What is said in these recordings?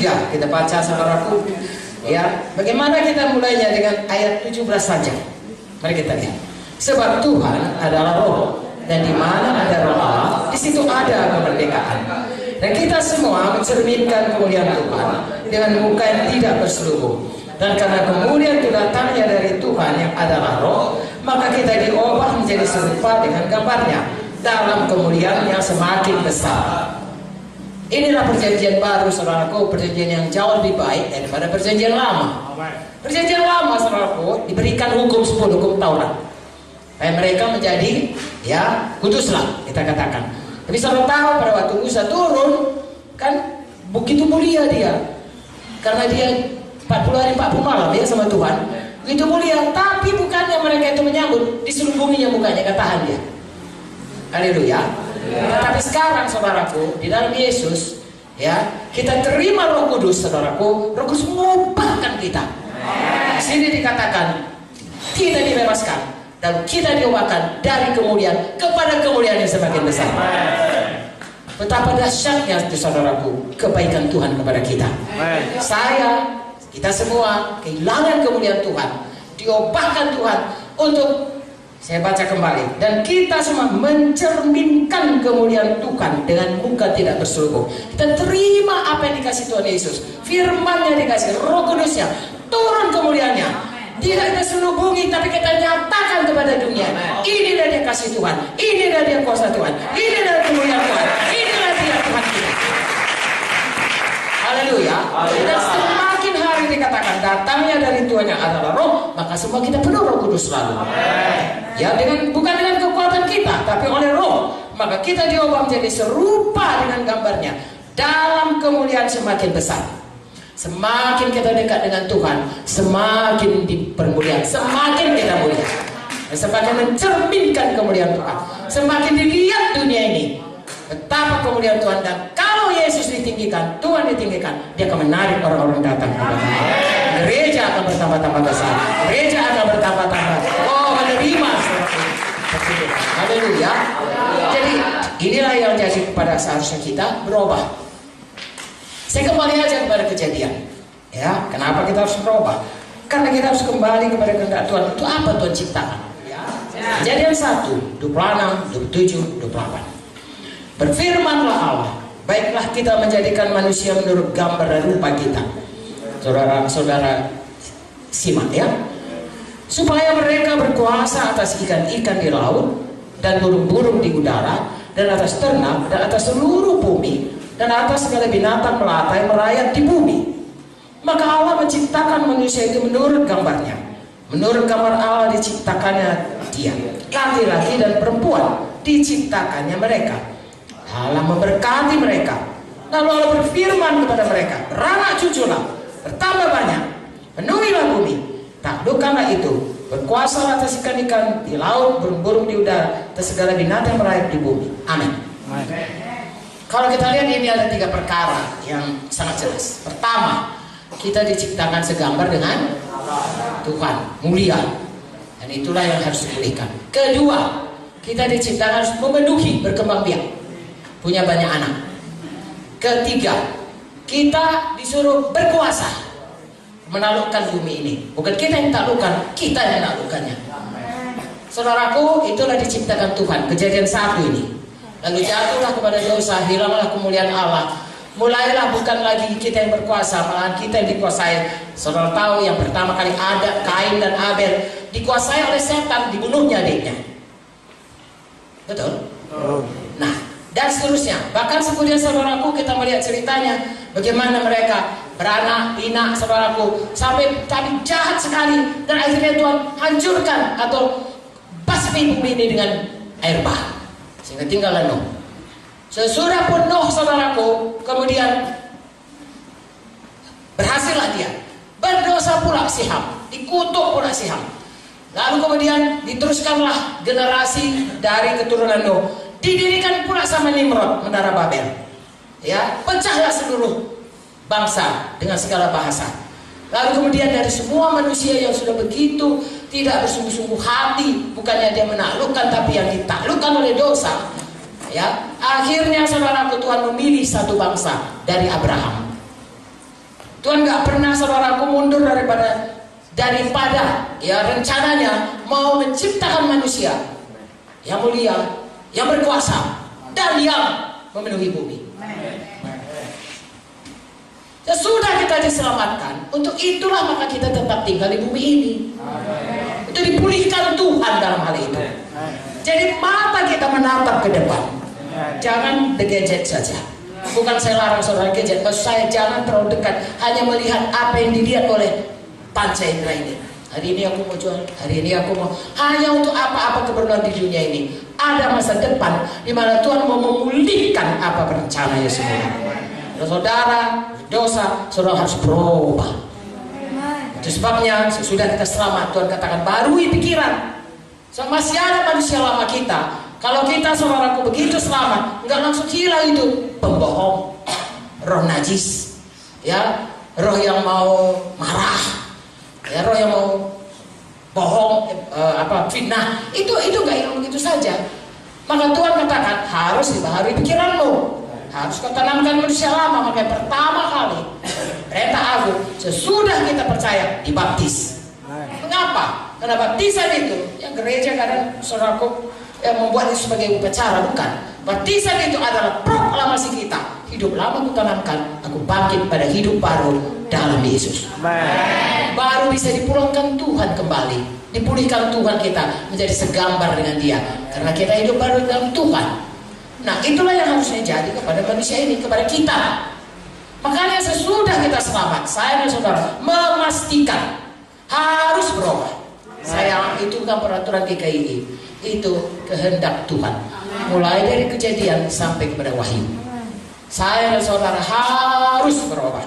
3 kita baca saudaraku. Ya, bagaimana kita mulainya dengan ayat 17 saja. Mari kita lihat. Sebab Tuhan adalah roh, dan di mana ada roh Allah, di situ ada kemerdekaan. Dan kita semua mencerminkan kemuliaan Tuhan dengan muka yang tidak berselubung. Dan karena kemuliaan itu datangnya dari Tuhan yang adalah roh, maka kita diubah menjadi serupa dengan gambarnya dalam kemuliaan yang semakin besar. Inilah perjanjian baru, saudaraku, perjanjian yang jauh lebih baik daripada perjanjian lama. Perjanjian lama, saudaraku, diberikan hukum 10 hukum Taurat. Supaya mereka menjadi, ya, kuduslah, kita katakan. Tapi saudara tahu pada waktu Musa turun, kan begitu mulia dia. Karena dia 40 hari 40 malam ya sama Tuhan. Begitu mulia, tapi bukannya mereka itu menyambut, diselubunginya mukanya, katahan dia. Haleluya. Tapi sekarang saudaraku, di dalam Yesus, ya, kita terima Roh Kudus, saudaraku. Roh Kudus mengubahkan kita. Di sini dikatakan kita dibebaskan dan kita diubahkan dari kemuliaan kepada kemuliaan yang semakin besar. Betapa dahsyatnya itu, saudaraku, kebaikan Tuhan kepada kita. Kita semua kehilangan kemuliaan Tuhan, diubahkan Tuhan untuk, saya baca kembali, dan kita semua mencerminkan kemuliaan Tuhan dengan muka tidak berselubung. Kita terima apa yang dikasih Tuhan Yesus, firman-Nya dikasih, Roh Kudusnya turun kemuliaannya, tidak kita selubungi, tapi kita nyatakan kepada dunia, inilah dia kasih Tuhan, inilah dia kuasa Tuhan, inilah kemuliaan Tuhan, inilah dia Tuhan kita. Haleluya. Dan semakin hari dikatakan datangnya dari Tuhan yang adalah roh, maka semua kita penuh Roh Kudus selalu. Ya, bukan dengan kekuatan kita, tapi oleh roh, maka kita diubah menjadi serupa dengan gambarnya dalam kemuliaan semakin besar. Semakin kita dekat dengan Tuhan, semakin dipermuliakan, semakin kita mulia, semakin mencerminkan kemuliaan Tuhan, semakin dilihat dunia ini betapa kemuliaan Tuhan. Dan kalau Yesus ditinggikan, Tuhan ditinggikan, dia akan menarik orang-orang datang kepada Dia. Gereja akan bertambah-tambah besar, gereja akan bertambah-tambah. Oh, menerima seperti itu. Haleluya. Jadi inilah yang jadi pada seharusnya kita berubah. Saya kembali aja kepada kejadian. Ya, kenapa kita harus berubah? Karena kita harus kembali kepada kehendak Tuhan. Itu apa Tuhan ciptakan? Kejadian 1, 26, 27, 28. Berfirmanlah Allah, baiklah kita menjadikan manusia menurut gambar dan rupa kita. Saudara-saudara simak ya. Supaya mereka berkuasa atas ikan-ikan di laut dan burung-burung di udara dan atas ternak dan atas seluruh bumi dan atas segala binatang melata yang merayap di bumi. Maka Allah menciptakan manusia itu menurut gambarnya. Menurut gambar Allah diciptakannya dia. Laki-laki dan perempuan diciptakannya mereka. Allah memberkati mereka. Lalu Allah berfirman kepada mereka, beranak cuculah, bertambah banyak, penuhilah bumi, taklukkanlah itu, berkuasa atas ikan-ikan di laut, burung-burung di udara, atas segala binatang yang merayap di bumi. Amin. Kalau kita lihat ini ada 3 perkara yang sangat jelas. Pertama, kita diciptakan segambar dengan Tuhan, mulia, dan itulah yang harus dipulihkan. Kedua, kita diciptakan harus memenuhi, berkembang biak, punya banyak anak. Ketiga, kita disuruh berkuasa menaklukkan bumi ini. Bukan kita yang taklukkan, kita yang menaklukkannya. Saudaraku, itulah diciptakan Tuhan. Kejadian 1 ini. Lalu jatuhlah kepada dosa, hilanglah kemuliaan Allah. Mulailah bukan lagi kita yang berkuasa, malahan kita yang dikuasai. Saudara tahu yang pertama kali ada Kain dan Abel dikuasai oleh setan, dibunuhnya adiknya. Betul? Nah, dan seterusnya. Bahkan kemudian saudaraku kita melihat ceritanya bagaimana mereka beranak pinak, saudaraku, sampai tadi jahat sekali, dan akhirnya Tuhan hancurkan atau basmi bumi ini dengan air bah, sehingga tinggallah Nuh. Sesudah pun Nuh, saudaraku, kemudian berhasillah dia, berdosa pula si Ham, dikutuk pula si Ham. Lalu kemudian diteruskanlah generasi dari keturunan Nuh. Didirikan pula sama Nimrod menara Babel. Ya, pecahlah seluruh bangsa dengan segala bahasa. Lalu kemudian dari semua manusia yang sudah begitu tidak bersungguh-sungguh hati, bukannya dia menaklukkan tapi yang ditaklukkan oleh dosa. Ya, akhirnya saudaraku, Tuhan memilih satu bangsa dari Abraham. Tuhan nggak pernah saudaraku mundur daripada ya rencananya mau menciptakan manusia yang mulia, yang berkuasa, dan yang memenuhi bumi. Sesudah kita diselamatkan, untuk itulah maka kita tetap tinggal di bumi ini. Itu dipulihkan Tuhan dalam hal itu. Jadi mata kita menatap ke depan, jangan the gadget saja. Bukan saya larang saudara gadget, maksud saya jangan terlalu dekat hanya melihat apa yang dilihat oleh panca indera ini. Hari ini aku mau jual, hari ini aku mau, hanya untuk apa-apa keperluan di dunia ini. Ada masa depan di mana Tuhan mau memulihkan apa rencananya semua. Saudara dosa, saudara harus berubah. Itu sebabnya sesudah kita selamat, Tuhan katakan barui pikiran. So, masih ada manusia lama kita. Kalau kita saudaraku begitu selamat, nggak langsung hilang itu pembohong, roh najis, ya, roh yang mau marah, ya, roh yang mau bohong, fitnah, itu nggak hilang begitu saja. Maka Tuhan katakan harus dibaharui pikiranmu, harus kau tanamkan manusia lama. Maka pertama kali perintah agung sesudah kita percaya dibaptis. Mengapa? Karena baptisan itu yang gereja kadang saudaraku membuat itu sebagai upacara, bukan. Baptisan itu adalah proklamasi kita. Hidup lama ku tanamkan, aku bangkit pada hidup baru dalam Yesus. Baru bisa dipulangkan Tuhan kembali, dipulihkan Tuhan kita menjadi segambar dengan Dia, karena kita hidup baru dalam Tuhan. Nah, itulah yang harusnya jadi kepada manusia ini, kepada kita. Makanya sesudah kita selamat, saya dan saudara memastikan harus berubah. Saya itu bukan peraturan GKI, itu kehendak Tuhan. Mulai dari Kejadian sampai kepada Wahyu. Saya dan saudara harus berubah.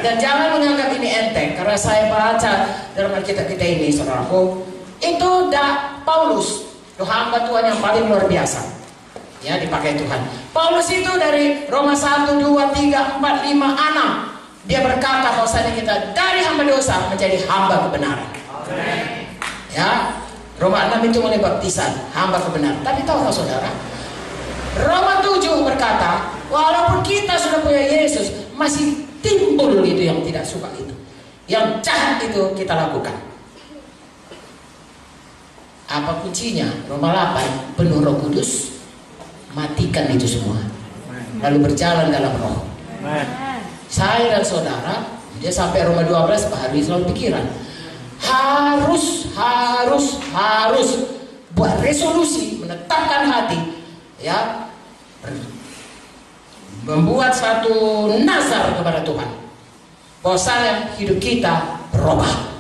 Dan jangan menganggap ini enteng, karena saya baca dalam Alkitab kita ini, saudaraku, itu Paulus, hamba Tuhan yang paling luar biasa, ya, dipakai Tuhan. Paulus itu dari Roma 1, 2, 3, 4, 5, 6, dia berkata bahwasanya kita dari hamba dosa menjadi hamba kebenaran. Ya, Roma 6 itu mulai baptisan, hamba kebenaran. Tapi tahukah saudara, Roma 7 berkata, walaupun kita sudah punya Yesus, masih timbul itu yang tidak suka itu, yang jahat itu kita lakukan. Apa kuncinya? Roma 8, penuh Roh Kudus, matikan itu semua, lalu berjalan dalam Roh. Saya dan saudara, dia sampai Roma 12 baharui selalu pikiran. Harus buat resolusi, menetapkan hati, ya, membuat satu nazar kepada Tuhan bahwasanya hidup kita berubah.